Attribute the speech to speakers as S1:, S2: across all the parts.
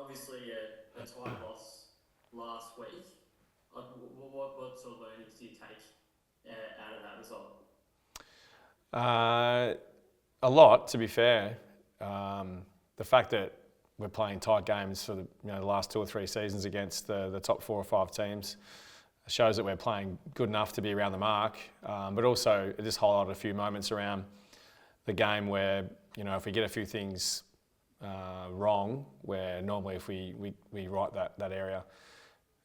S1: obviously a tight loss last week. What sort of learnings do you take out of that result?
S2: A lot, to be fair. The fact that we're playing tight games for the last 2 or 3 seasons against the top 4 or 5 teams shows that we're playing good enough to be around the mark. But also, it just highlighted a few moments around the game where, if we get a few things wrong, where normally if we right that area,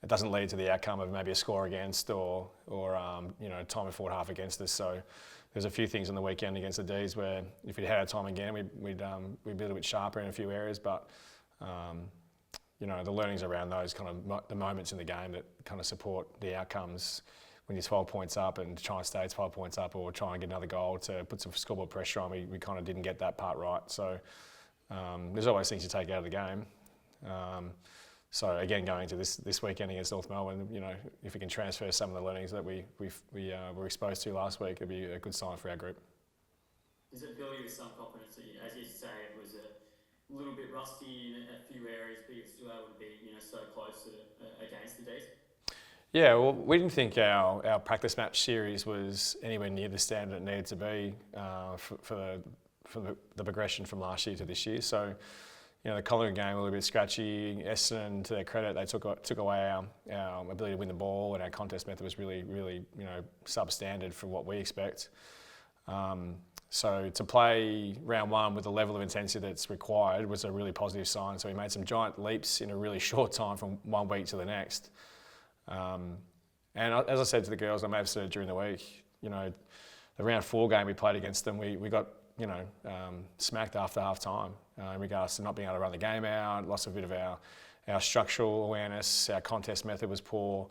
S2: it doesn't lead to the outcome of maybe a score against or time of forward half against us. So there's a few things on the weekend against the D's where if we'd had our time again, we'd be a little bit sharper in a few areas. But the learnings around those kind of the moments in the game that kind of support the outcomes when you're 12 points up and try and stay 12 points up or try and get another goal to put some scoreboard pressure on. We kind of didn't get that part right. So there's always things to take out of the game. So again, going to this weekend against North Melbourne, if we can transfer some of the learnings that we were exposed to last week, it'd be a good sign for our group.
S1: Does it fill you with some confidence that, as you say, it was a little bit rusty in a few areas, but you're still able to be, so close against the D's?
S2: Yeah, well, we didn't think our practice match series was anywhere near the standard it needed to be for the progression from last year to this year. So, the Collingwood game a little bit scratchy. Essendon, to their credit, they took away our ability to win the ball, and our contest method was really, really, substandard for what we expect. So to play round one with the level of intensity that's required was a really positive sign. So we made some giant leaps in a really short time from one week to the next. And as I said to the girls, I may have said it during the week, the round 4 game we played against them, we got smacked after half time in regards to not being able to run the game out, lost a bit of our structural awareness, our contest method was poor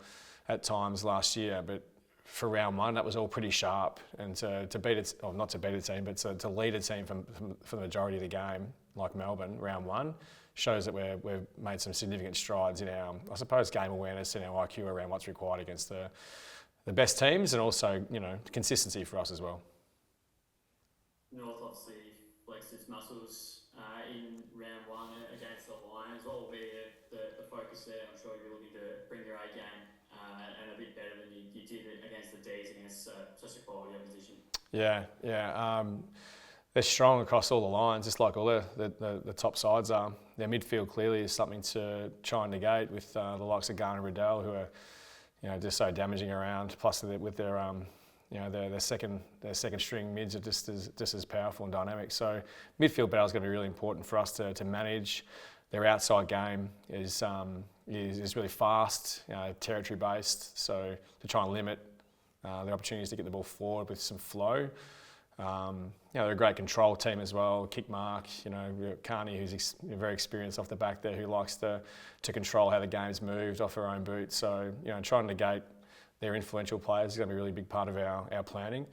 S2: at times last year, but for round 1 that was all pretty sharp, and to beat it, or not to beat a team, but to lead a team for the majority of the game, like Melbourne, round 1, shows that we've made some significant strides in our, I suppose, game awareness and our IQ around what's required against the best teams, and also, consistency for us as well.
S1: North obviously flexed its muscles in round 1 against the Lions. What will be the focus there? I'm sure you're looking to bring your A game and a bit better than you did against the D's against such a quality opposition. Yeah.
S2: They're strong across all the lines, just like all the top sides are. Their midfield clearly is something to try and negate with the likes of Garner and Riddell, who are just so damaging around. Plus with their their second string mids are just as powerful and dynamic. So midfield battle is going to be really important for us to manage. Their outside game is really fast, territory based. So to try and limit the opportunities to get the ball forward with some flow. They're a great control team as well. Kick mark, Carney, who's very experienced off the back there, who likes to control how the game's moved off her own boot. So trying to negate their influential players is going to be a really big part of our planning.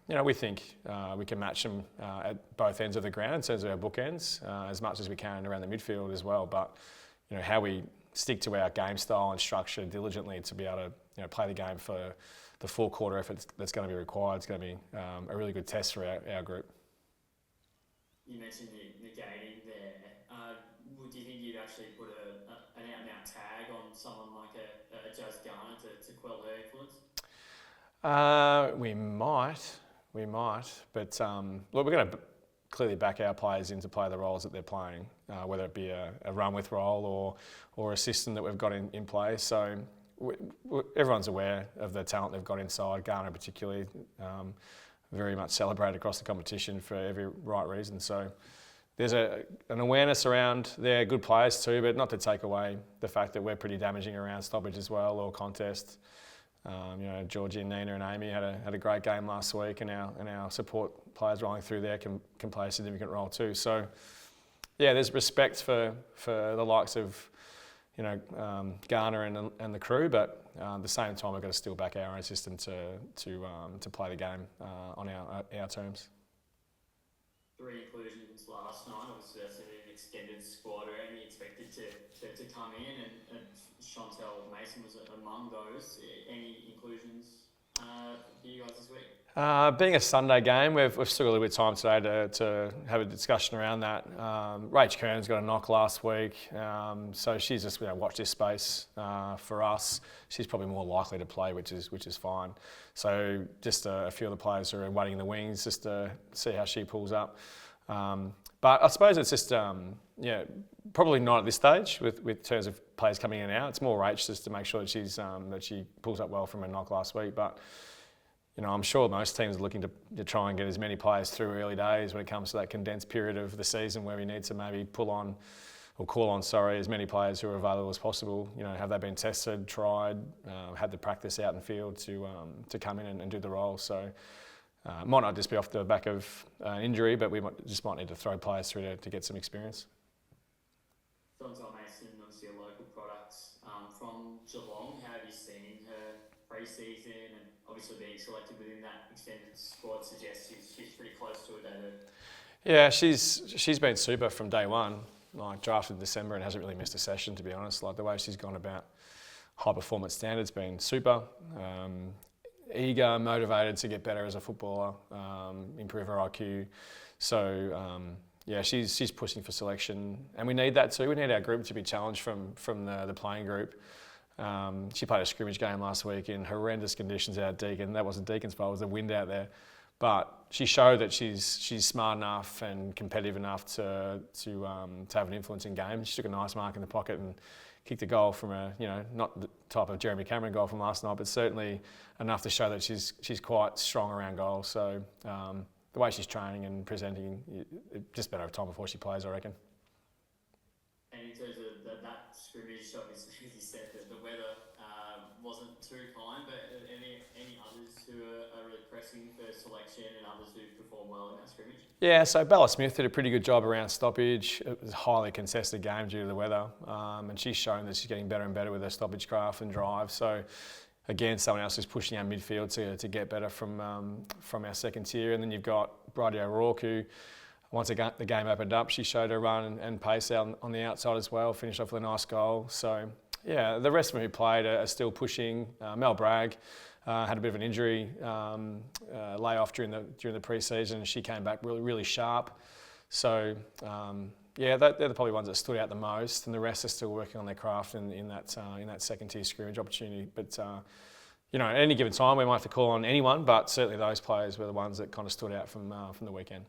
S2: We think we can match them at both ends of the ground in terms of our bookends as much as we can around the midfield as well. But how we stick to our game style and structure diligently to be able to play the game for the full quarter effort that's going to be required. It's going to be a really good test for our group.
S1: You mentioned negating there. Do you think you'd actually put an out-and-out tag on someone like a Jazz Garner to quell her influence?
S2: We might, but look, we're going to clearly back our players in to play the roles that they're playing, whether it be a run-with role or a system that we've got in place. So everyone's aware of the talent they've got inside, Garner particularly, very much celebrated across the competition for every right reason. So there's an awareness around their good players too, but not to take away the fact that we're pretty damaging around stoppage as well, or contest. Georgie and Nina and Amy had a great game last week, and our support players rolling through there can play a significant role too. So there's respect for the likes of Garner and the crew, but at the same time we've got to still back our own system to play the game on our terms.
S1: 3 inclusions last night. Obviously that's an extended squad. Are any expected to come in, and Chantel Mason was among those. Any inclusions for you guys this week?
S2: Being a Sunday game, we've still got a little bit of time today to have a discussion around that. Rach Kern's got a knock last week, so she's just watch this space for us. She's probably more likely to play, which is fine. So just a few of the players who are waiting in the wings just to see how she pulls up. But I suppose it's just probably not at this stage with terms of players coming in and out. It's more Rach just to make sure that she pulls up well from a knock last week, but. I'm sure most teams are looking to try and get as many players through early days when it comes to that condensed period of the season where we need to maybe call on as many players who are available as possible. Have they been tested, tried, had the practice out in field to come in and do the role. So it might not just be off the back of injury, but we might need to throw players through to get some experience.
S1: Dontel Mason, obviously a local product from Geelong. How have you seen her pre-season, and obviously being selected within that extended squad suggests she's pretty close to a debut?
S2: Yeah, she's been super from day one. Drafted in December and hasn't really missed a session, to be honest. The way she's gone about high performance standards been super. Eager, motivated to get better as a footballer, improve her IQ. So she's pushing for selection, and we need that too. We need our group to be challenged from the playing group. She played a scrimmage game last week in horrendous conditions out at Deakin. That wasn't Deakin's fault, it was the wind out there. But she showed that she's smart enough and competitive enough to have an influence in games. She took a nice mark in the pocket and kicked a goal from not the type of Jeremy Cameron goal from last night, but certainly enough to show that she's quite strong around goals. So the way she's training and presenting, just better time before she plays, I reckon.
S1: And in terms of that scrimmage, obviously, as you said, that the weather wasn't too kind, but any others who are really pressing for selection and others who perform well in that scrimmage? Yeah,
S2: so Bella Smith did a pretty good job around stoppage. It was a highly contested game due to the weather, and she's shown that she's getting better and better with her stoppage craft and drive. So again, someone else is pushing our midfield to get better from our second tier. And then you've got Bridie O'Rourke, who once the game opened up, she showed her run and pace out on the outside as well, finished off with a nice goal. So yeah, the rest of them who played are still pushing. Mel Bragg had a bit of an injury layoff during the pre-season. She came back really sharp. So they're probably ones that stood out the most, and the rest are still working on their craft in that second tier scrimmage opportunity. But at any given time we might have to call on anyone, but certainly those players were the ones that kind of stood out from the weekend.